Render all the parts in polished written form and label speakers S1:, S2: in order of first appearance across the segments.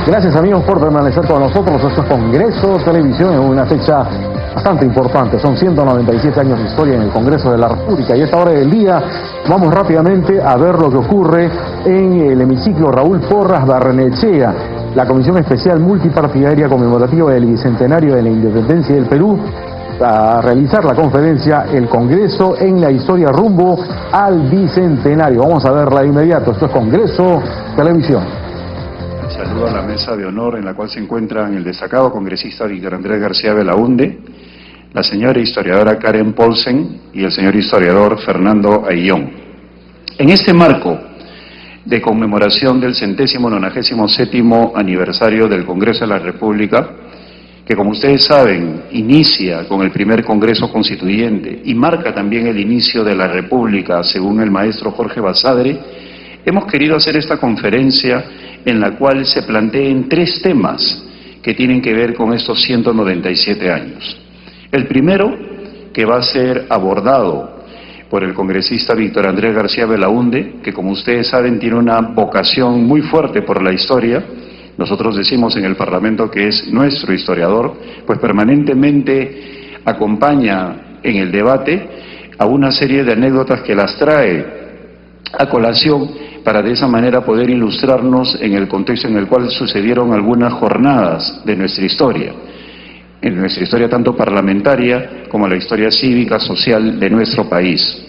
S1: Gracias amigos por permanecer con nosotros. Esto es Congreso Televisión en una fecha bastante importante. Son 197 años de historia en el Congreso de la República y a esta hora del día vamos rápidamente a ver lo que ocurre en el hemiciclo Raúl Porras Barrenechea. La Comisión Especial Multipartidaria Conmemorativa del Bicentenario de la Independencia del Perú a realizar la conferencia El Congreso en la Historia rumbo al Bicentenario. Vamos a verla de inmediato. Esto es Congreso Televisión.
S2: Saludo a la mesa de honor en la cual se encuentran el destacado congresista Víctor Andrés García Belaúnde, la señora historiadora Karen Paulsen y el señor historiador Fernando Aillón. En este marco de conmemoración del 197º aniversario del Congreso de la República, que como ustedes saben inicia con el primer Congreso Constituyente y marca también el inicio de la República según el maestro Jorge Basadre, hemos querido hacer esta conferencia en la cual se planteen tres temas que tienen que ver con estos 197 años. El primero, que va a ser abordado por el congresista Víctor Andrés García Belaúnde, que como ustedes saben tiene una vocación muy fuerte por la historia. Nosotros decimos en el Parlamento que es nuestro historiador, pues permanentemente acompaña en el debate a una serie de anécdotas que las trae a colación para de esa manera poder ilustrarnos en el contexto en el cual sucedieron algunas jornadas de nuestra historia, en nuestra historia tanto parlamentaria como la historia cívica, social de nuestro país.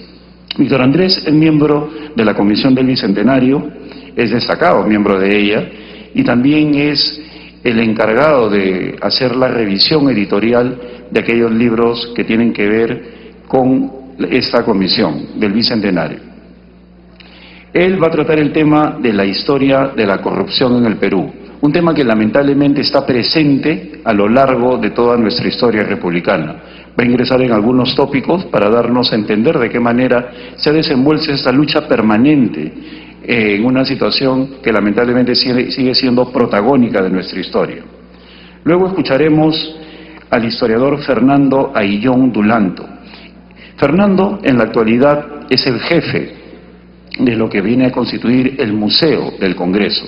S2: Víctor Andrés es miembro de la Comisión del Bicentenario, es destacado miembro de ella y también es el encargado de hacer la revisión editorial de aquellos libros que tienen que ver con esta comisión del Bicentenario. Él va a tratar el tema de la historia de la corrupción en el Perú, un tema que lamentablemente está presente a lo largo de toda nuestra historia republicana. Va a ingresar en algunos tópicos para darnos a entender de qué manera se desenvuelve esta lucha permanente en una situación que lamentablemente sigue siendo protagónica de nuestra historia. Luego escucharemos al historiador Fernando Aillón Dulanto. Fernando en la actualidad es el jefe de lo que viene a constituir el Museo del Congreso.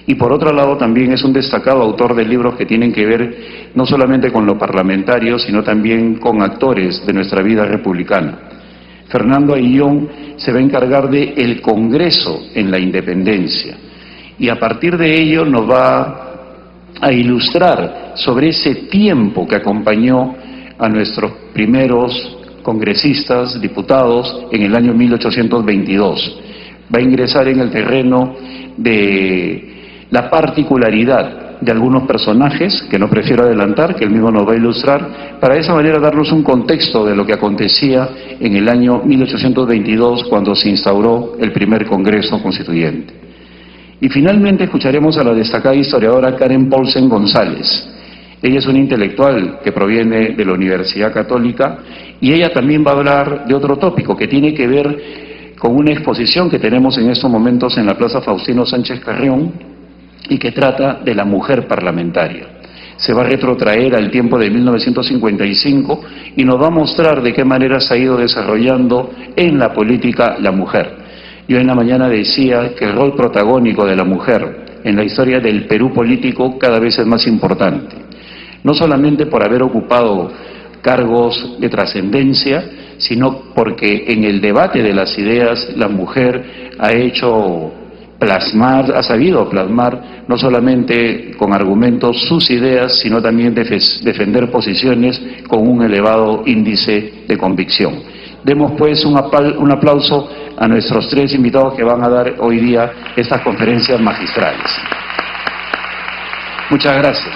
S2: Y por otro lado también es un destacado autor de libros que tienen que ver no solamente con lo parlamentario, sino también con actores de nuestra vida republicana. Fernando Aillón se va a encargar de el Congreso en la Independencia. Y a partir de ello nos va a ilustrar sobre ese tiempo que acompañó a nuestros primeros congresistas, diputados, en el año 1822. Va a ingresar en el terreno de la particularidad de algunos personajes, que no prefiero adelantar, que él mismo nos va a ilustrar, para de esa manera darnos un contexto de lo que acontecía en el año 1822, cuando se instauró el primer Congreso Constituyente. Y finalmente escucharemos a la destacada historiadora Karen Paulsen González. Ella es una intelectual que proviene de la Universidad Católica y ella también va a hablar de otro tópico que tiene que ver con una exposición que tenemos en estos momentos en la Plaza Faustino Sánchez Carrión y que trata de la mujer parlamentaria. Se va a retrotraer al tiempo de 1955 y nos va a mostrar de qué manera se ha ido desarrollando en la política la mujer. Yo en la mañana decía que el rol protagónico de la mujer en la historia del Perú político cada vez es más importante. No solamente por haber ocupado cargos de trascendencia, sino porque en el debate de las ideas la mujer ha sabido plasmar no solamente con argumentos sus ideas, sino también defender posiciones con un elevado índice de convicción. Demos pues un aplauso a nuestros tres invitados que van a dar hoy día estas conferencias magistrales. Muchas gracias.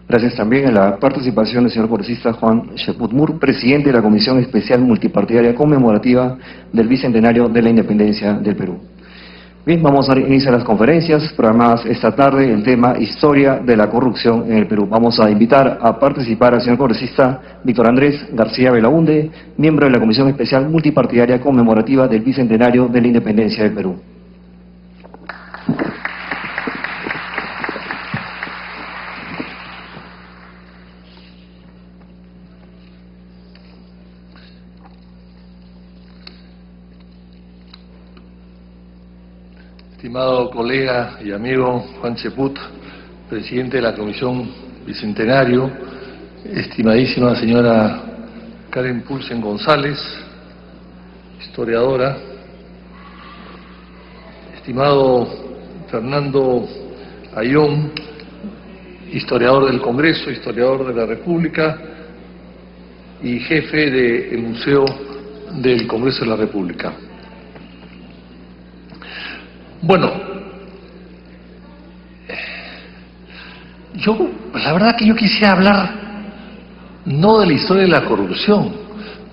S3: Gracias también a la participación del señor congresista Juan Sheputmur, presidente de la Comisión Especial Multipartidaria Conmemorativa del Bicentenario de la Independencia del Perú. Bien, vamos a dar inicio a las conferencias programadas esta tarde. El tema Historia de la corrupción en el Perú. Vamos a invitar a participar al señor congresista Víctor Andrés García Belaúnde, miembro de la Comisión Especial Multipartidaria Conmemorativa del Bicentenario de la Independencia del Perú.
S4: Estimado colega y amigo Juan Cheput, presidente de la Comisión Bicentenario, estimadísima señora Karen Pulsen González, historiadora, estimado Fernando Ayón, historiador del Congreso, historiador de la República y jefe del Museo del Congreso de la República. Bueno, la verdad que yo quisiera hablar no de la historia de la corrupción,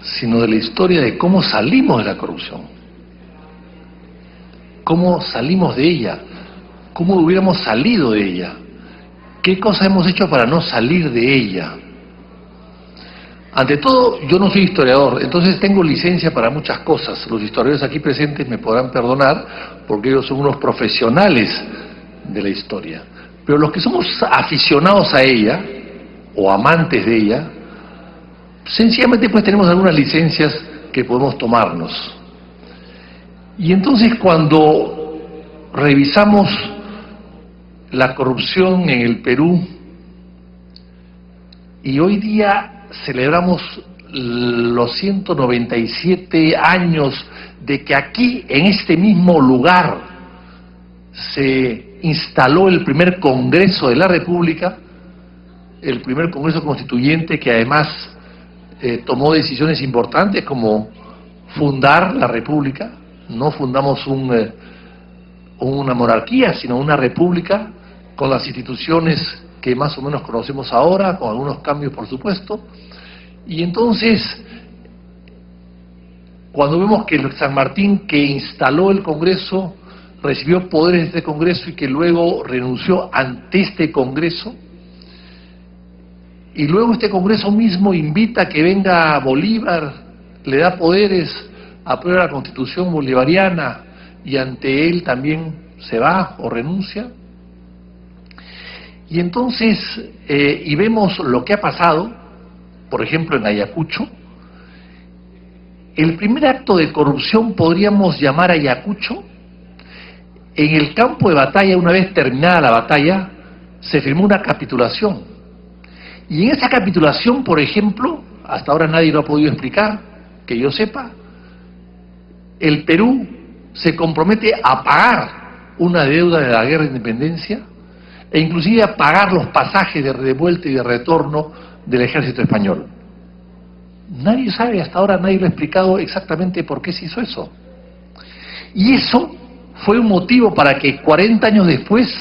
S4: sino de la historia de cómo salimos de la corrupción, cómo salimos de ella, cómo hubiéramos salido de ella, qué cosas hemos hecho para no salir de ella. Ante todo, yo no soy historiador, entonces tengo licencia para muchas cosas. Los historiadores aquí presentes me podrán perdonar porque ellos son unos profesionales de la historia. Pero los que somos aficionados a ella, o amantes de ella, sencillamente pues tenemos algunas licencias que podemos tomarnos. Y entonces cuando revisamos la corrupción en el Perú, y hoy día celebramos los 197 años de que aquí, en este mismo lugar, se instaló el primer Congreso de la República, el primer Congreso Constituyente que además tomó decisiones importantes como fundar la República. No fundamos una monarquía, sino una república con las instituciones que más o menos conocemos ahora, con algunos cambios por supuesto. Y entonces, cuando vemos que el San Martín, que instaló el Congreso, recibió poderes de este Congreso y que luego renunció ante este Congreso, y luego este Congreso mismo invita a que venga Bolívar, le da poderes, aprueba la Constitución bolivariana y ante él también se va o renuncia. Y entonces, y vemos lo que ha pasado, por ejemplo en Ayacucho. El primer acto de corrupción podríamos llamar a Ayacucho. En el campo de batalla, una vez terminada la batalla, se firmó una capitulación. Y en esa capitulación, por ejemplo, hasta ahora nadie lo ha podido explicar, que yo sepa, el Perú se compromete a pagar una deuda de la guerra de independencia e inclusive a pagar los pasajes de vuelta y de retorno del ejército español. Nadie sabe, hasta ahora nadie lo ha explicado exactamente por qué se hizo eso. Y eso fue un motivo para que 40 años después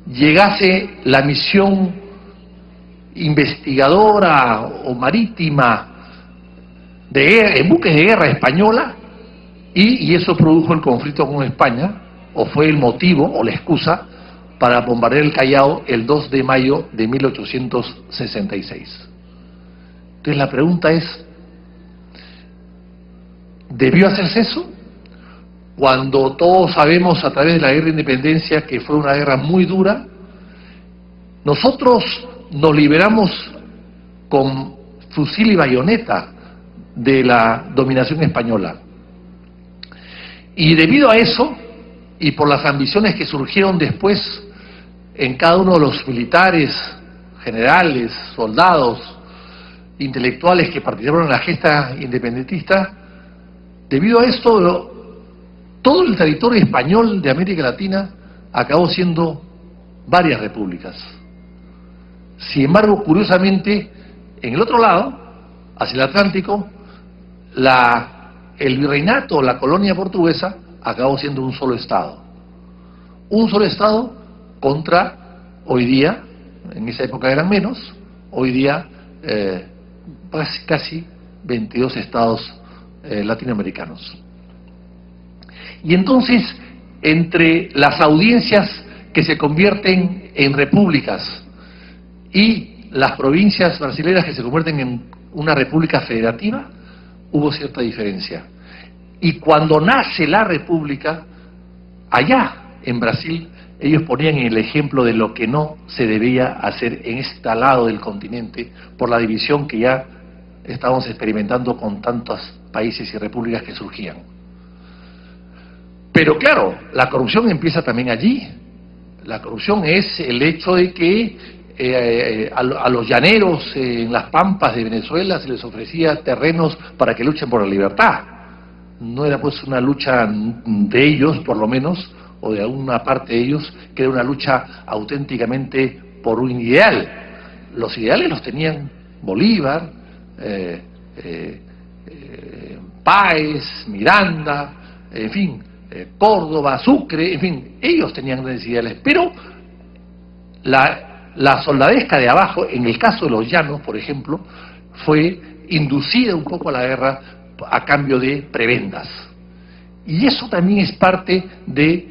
S4: llegase la misión investigadora o marítima en buques de guerra española, y eso produjo el conflicto con España, o fue el motivo o la excusa para bombardear el Callao el 2 de mayo de 1866. Entonces la pregunta es, ¿debió hacerse eso? Cuando todos sabemos a través de la guerra de independencia que fue una guerra muy dura, nosotros nos liberamos con fusil y bayoneta de la dominación española. Y debido a eso, y por las ambiciones que surgieron después en cada uno de los militares, generales, soldados, intelectuales que participaron en la gesta independentista, debido a esto, todo el territorio español de América Latina acabó siendo varias repúblicas. Sin embargo, curiosamente, en el otro lado, hacia el Atlántico, el virreinato, la colonia portuguesa, acabó siendo un solo Estado. Un solo Estado contra, hoy día, en esa época eran menos, hoy día casi 22 estados latinoamericanos. Y entonces, entre las audiencias que se convierten en repúblicas y las provincias brasileñas que se convierten en una república federativa, hubo cierta diferencia. Y cuando nace la república, allá en Brasil, ellos ponían el ejemplo de lo que no se debía hacer en este lado del continente por la división que ya estábamos experimentando con tantos países y repúblicas que surgían. Pero claro, la corrupción empieza también allí. La corrupción es el hecho de que a los llaneros en las pampas de Venezuela se les ofrecía terrenos para que luchen por la libertad. No era pues una lucha de ellos, por lo menos, o de alguna parte de ellos, que era una lucha auténticamente por un ideal. Los ideales los tenían Bolívar, Páez, Miranda, en fin, Córdoba, Sucre, en fin, ellos tenían grandes ideales, pero la soldadesca de abajo, en el caso de los llanos, por ejemplo, fue inducida un poco a la guerra a cambio de prebendas. Y eso también es parte de,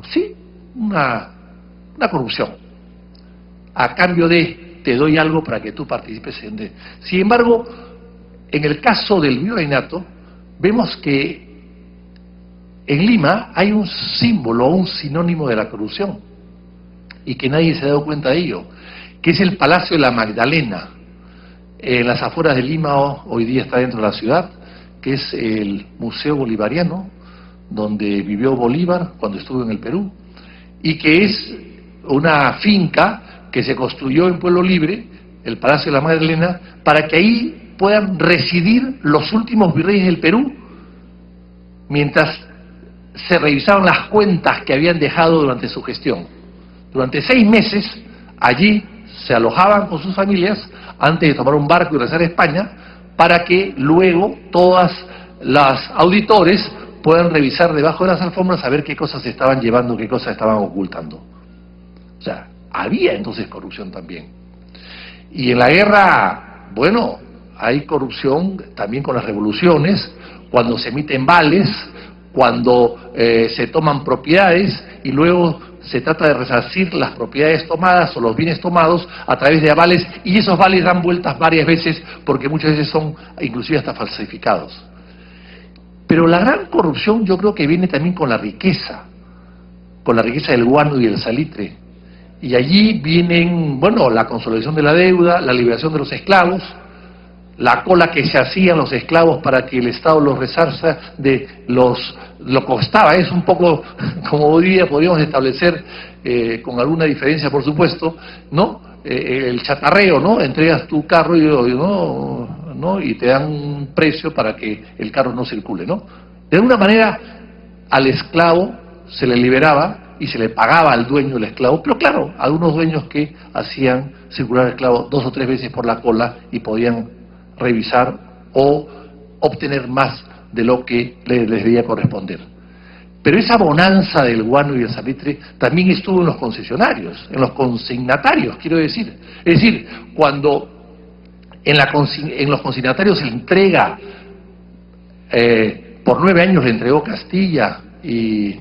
S4: sí, una corrupción. A cambio de, te doy algo para que tú participes en... Sin embargo, en el caso del virreinato, vemos que en Lima hay un símbolo, un sinónimo de la corrupción, y que nadie se ha dado cuenta de ello, que es el Palacio de la Magdalena, en las afueras de Lima, hoy día está dentro de la ciudad, que es el Museo Bolivariano, donde vivió Bolívar cuando estuvo en el Perú, y que es una finca que se construyó en Pueblo Libre, el Palacio de la Magdalena, para que ahí puedan residir los últimos virreyes del Perú, mientras se revisaban las cuentas que habían dejado durante su gestión. Durante 6 meses, allí se alojaban con sus familias, antes de tomar un barco y regresar a España, para que luego todas las auditores puedan revisar debajo de las alfombras a ver qué cosas se estaban llevando, qué cosas estaban ocultando. O sea, había entonces corrupción también. Y en la guerra, bueno, hay corrupción también con las revoluciones, cuando se emiten vales, cuando se toman propiedades y luego se trata de resarcir las propiedades tomadas o los bienes tomados a través de avales, y esos vales dan vueltas varias veces porque muchas veces son inclusive hasta falsificados. Pero la gran corrupción yo creo que viene también con la riqueza del guano y el salitre. Y allí vienen, bueno, la consolidación de la deuda, la liberación de los esclavos, la cola que se hacían los esclavos para que el Estado los resarza de lo costaba. Es un poco, como hoy día podríamos establecer, con alguna diferencia por supuesto, ¿no? El chatarreo, ¿no? Entregas tu carro y te dan un precio para que el carro no circule, ¿no? De alguna manera al esclavo se le liberaba y se le pagaba al dueño del esclavo, pero claro, algunos dueños que hacían circular al esclavo 2 o 3 veces por la cola y podían revisar o obtener más de lo que les debía corresponder. Pero esa bonanza del guano y el salitre también estuvo en los concesionarios, en los consignatarios, quiero decir. Es decir, cuando en los consignatarios se le entrega, por 9 años le entregó Castilla y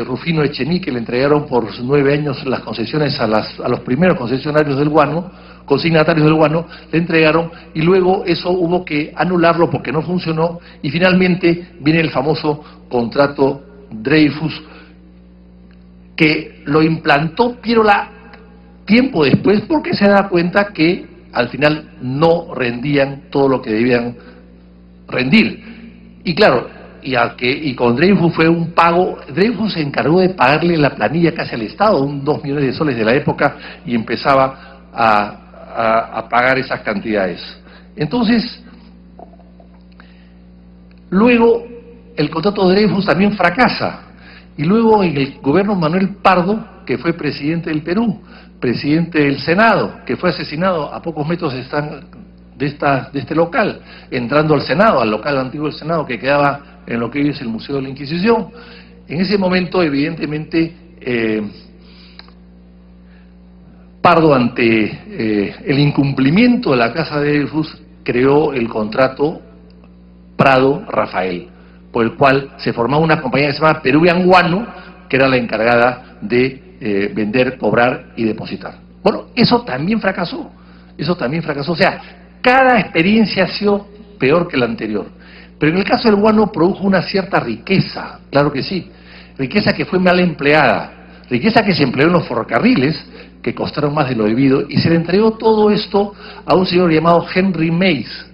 S4: Rufino Echenique, le entregaron por 9 años las concesiones a los primeros concesionarios del guano, consignatarios del guano, le entregaron, y luego eso hubo que anularlo porque no funcionó, y finalmente viene el famoso contrato Dreyfus, que lo implantó Pierola tiempo después porque se da cuenta que al final no rendían todo lo que debían rendir. Y claro, y con Dreyfus fue un pago. Dreyfus se encargó de pagarle la planilla casi al Estado, 2 millones de soles de la época, y empezaba a pagar esas cantidades. Entonces, luego el contrato de Dreyfus también fracasa, y luego en el gobierno Manuel Pardo, que fue presidente del Perú, presidente del Senado, que fue asesinado a pocos metros de este local, entrando al Senado, al local antiguo del Senado que quedaba en lo que hoy es el Museo de la Inquisición. En ese momento, evidentemente, Pardo, ante el incumplimiento de la Casa de Dreyfus, creó el contrato Prado-Rafael. por el cual se formaba una compañía que se llama Peruvian Guano, que era la encargada de vender, cobrar y depositar. Bueno, eso también fracasó. O sea, cada experiencia ha sido peor que la anterior. Pero en el caso del guano produjo una cierta riqueza, claro que sí. Riqueza que fue mal empleada. Riqueza que se empleó en los ferrocarriles, que costaron más de lo debido, y se le entregó todo esto a un señor llamado Henry Mays,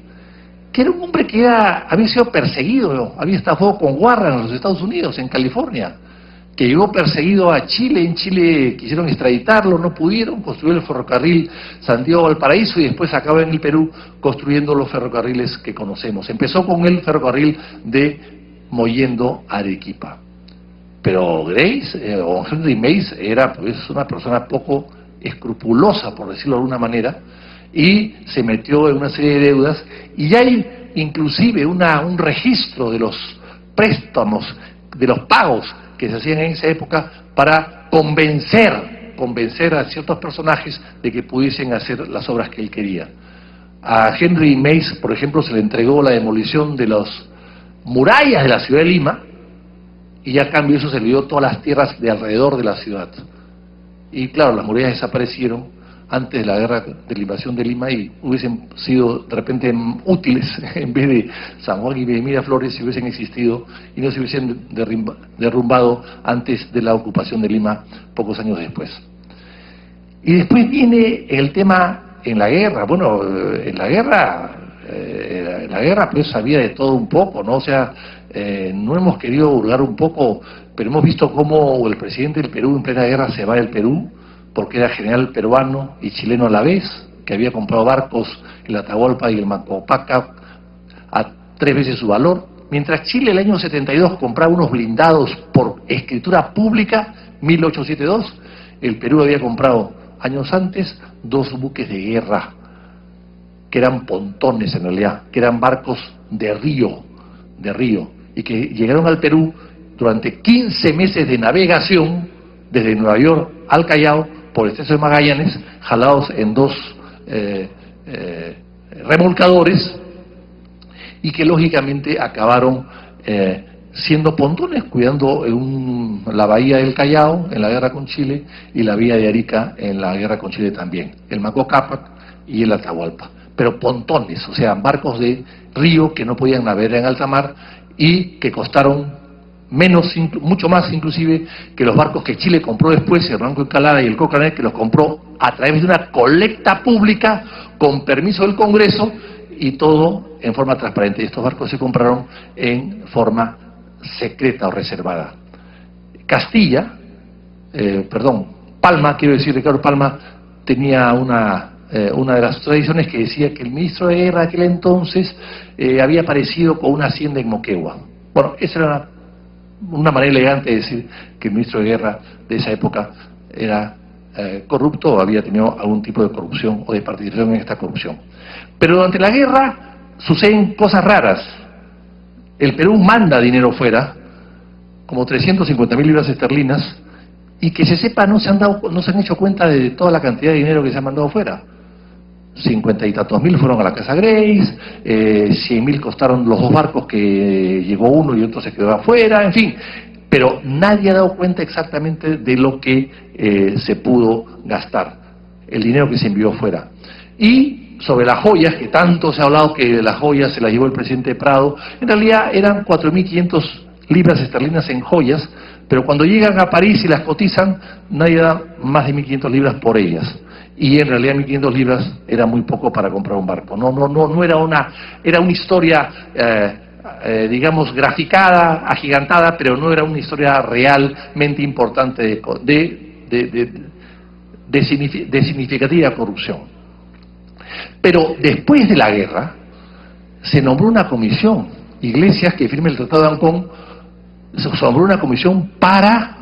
S4: que era un hombre que había sido perseguido, había estado con Warren en los Estados Unidos, en California, que llegó perseguido a Chile. En Chile quisieron extraditarlo, no pudieron, construyó el ferrocarril Santiago-Valparaíso y después acabó en el Perú construyendo los ferrocarriles que conocemos. Empezó con el ferrocarril de Mollendo a Arequipa. Pero Grace, o Henry Mays, era pues una persona poco escrupulosa, por decirlo de alguna manera, y se metió en una serie de deudas, y hay inclusive un registro de los préstamos, de los pagos que se hacían en esa época para convencer a ciertos personajes de que pudiesen hacer las obras que él quería. A Henry Mays, por ejemplo, se le entregó la demolición de las murallas de la ciudad de Lima, y a cambio eso se le dio todas las tierras de alrededor de la ciudad. Y claro, las murallas desaparecieron antes de la guerra de la invasión de Lima y hubiesen sido de repente útiles en vez de San Juan y Miraflores si hubiesen existido y no se hubiesen derrumbado antes de la ocupación de Lima pocos años después. Y después viene el tema en la guerra. Bueno, en la guerra pues había de todo un poco, ¿no? O sea, no hemos querido hurgar un poco, pero hemos visto cómo el presidente del Perú en plena guerra se va del Perú, porque era general peruano y chileno a la vez, que había comprado barcos en la Atahualpa y el Macopaca a 3 veces su valor, mientras Chile el año 72 compraba unos blindados por escritura pública, 1872, el Perú había comprado años antes 2 buques de guerra, que eran pontones en realidad, que eran barcos de río, y que llegaron al Perú durante 15 meses de navegación desde Nueva York al Callao por el Estrecho de Magallanes, jalados en 2 remolcadores, y que lógicamente acabaron siendo pontones, cuidando la bahía del Callao en la guerra con Chile y la bahía de Arica en la guerra con Chile también, el Macocapac y el Atahualpa. Pero pontones, o sea, barcos de río que no podían navegar en alta mar y que costaron mucho más inclusive que los barcos que Chile compró después, el Ranco Encalada y el Cochrane, que los compró a través de una colecta pública con permiso del Congreso y todo en forma transparente. Estos barcos se compraron en forma secreta o reservada. Palma, quiero decir, Ricardo Palma tenía una de las tradiciones que decía que el ministro de Guerra de aquel entonces había aparecido con una hacienda en Moquegua. Bueno, esa era una manera elegante de decir que el ministro de Guerra de esa época era corrupto o había tenido algún tipo de corrupción o de participación en esta corrupción. Pero durante la guerra suceden cosas raras. El Perú manda dinero fuera, como 350.000 libras esterlinas, y que se sepa no se han hecho cuenta de toda la cantidad de dinero que se ha mandado fuera. 50 y tantos mil fueron a la Casa Grace, 100.000 costaron los 2 barcos que llegó uno y otro se quedó afuera, en fin. Pero nadie ha dado cuenta exactamente de lo que se pudo gastar, el dinero que se envió fuera. Y sobre las joyas, que tanto se ha hablado que las joyas se las llevó el presidente Prado, en realidad eran 4.500 libras esterlinas en joyas, pero cuando llegan a París y las cotizan, nadie da más de 1.500 libras por ellas. Y en realidad 1.500 libras era muy poco para comprar un barco. No era una historia, digamos, graficada, agigantada, pero no era una historia realmente importante de significativa corrupción. Pero después de la guerra, se nombró una comisión, Iglesias, que firma el Tratado de Ancón, se nombró una comisión para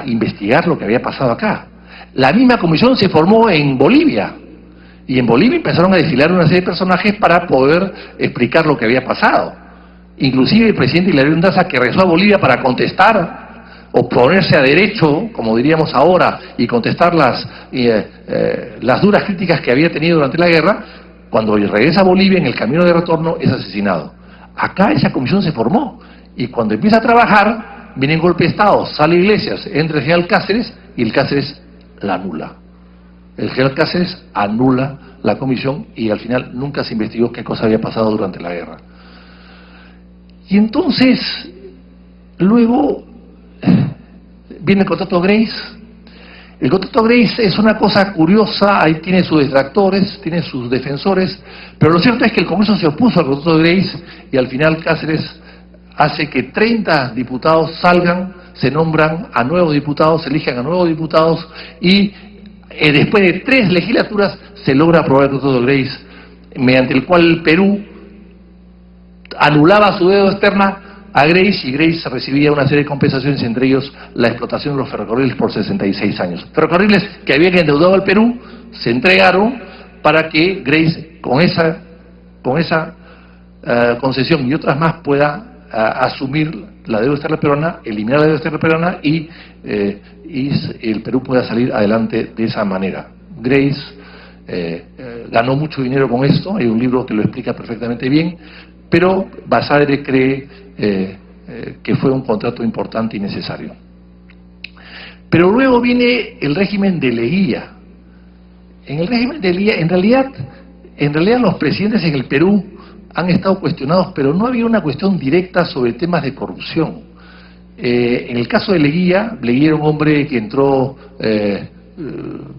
S4: investigar lo que había pasado acá. La misma comisión se formó en Bolivia, y en Bolivia empezaron a desfilar una serie de personajes para poder explicar lo que había pasado. Inclusive el presidente Hilario Undaza, que regresó a Bolivia para contestar o ponerse a derecho, como diríamos ahora, y contestar las duras críticas que había tenido durante la guerra, cuando regresa a Bolivia en el camino de retorno es asesinado. Acá esa comisión se formó, y cuando empieza a trabajar, viene en golpe de Estado, sale Iglesias, entra el general Cáceres, y el Cáceres la anula. El general Cáceres anula la comisión, y al final nunca se investigó qué cosa había pasado durante la guerra. Y entonces, luego, viene el contrato Grace. El contrato Grace es una cosa curiosa, ahí tiene sus detractores, tiene sus defensores, pero lo cierto es que el Congreso se opuso al contrato Grace, y al final Cáceres hace que 30 diputados salgan, se nombran a nuevos diputados, se eligen a nuevos diputados, y después de 3 legislaturas se logra aprobar el contrato Grace, mediante el cual el Perú anulaba su deuda externa a Grace, y Grace recibía una serie de compensaciones, entre ellos la explotación de los ferrocarriles por 66 años. Ferrocarriles que habían endeudado al Perú se entregaron para que Grace, con esa concesión y otras más, pueda asumir la deuda externa peruana, eliminar la deuda externa peruana, y el Perú pueda salir adelante de esa manera. Grace ganó mucho dinero con esto, hay un libro que lo explica perfectamente bien, pero Basadre cree que fue un contrato importante y necesario. Pero luego viene el régimen de Leguía. En el régimen de Leguía, en realidad los presidentes en el Perú han estado cuestionados, pero no había una cuestión directa sobre temas de corrupción. En el caso de Leguía era un hombre que entró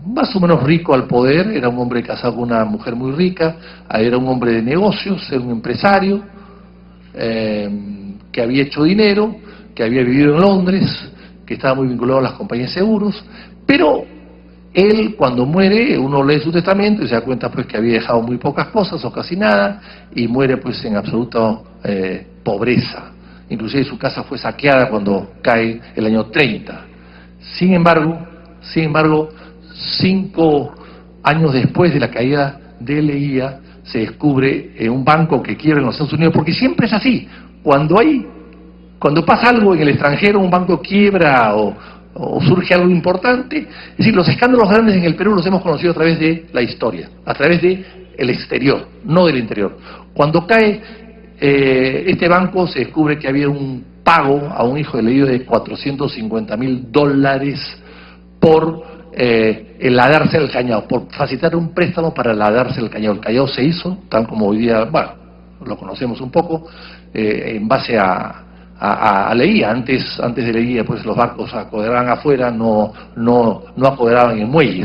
S4: más o menos rico al poder, era un hombre casado con una mujer muy rica, era un hombre de negocios, era un empresario, que había hecho dinero, que había vivido en Londres, que estaba muy vinculado a las compañías de seguros, pero él, cuando muere, uno lee su testamento y se da cuenta pues que había dejado muy pocas cosas o casi nada, y muere pues en absoluta pobreza. Inclusive su casa fue saqueada cuando cae el año 30. Sin embargo, 5 años después de la caída de Leguía, se descubre un banco que quiebra en los Estados Unidos, porque siempre es así. Cuando pasa algo en el extranjero, un banco quiebra o surge algo importante. Es decir, los escándalos grandes en el Perú los hemos conocido a través de la historia, a través de el exterior, no del interior. Cuando cae este banco, se descubre que había un pago a un hijo de Leguía de $450.000 por el ladarse el Callao, por facilitar un préstamo para ladarse el Callao. El Callao se hizo, tal como hoy día, bueno, lo conocemos un poco, en base a Leguía. Antes de Leguía, pues los barcos apoderaban afuera, no apoderaban en muelles.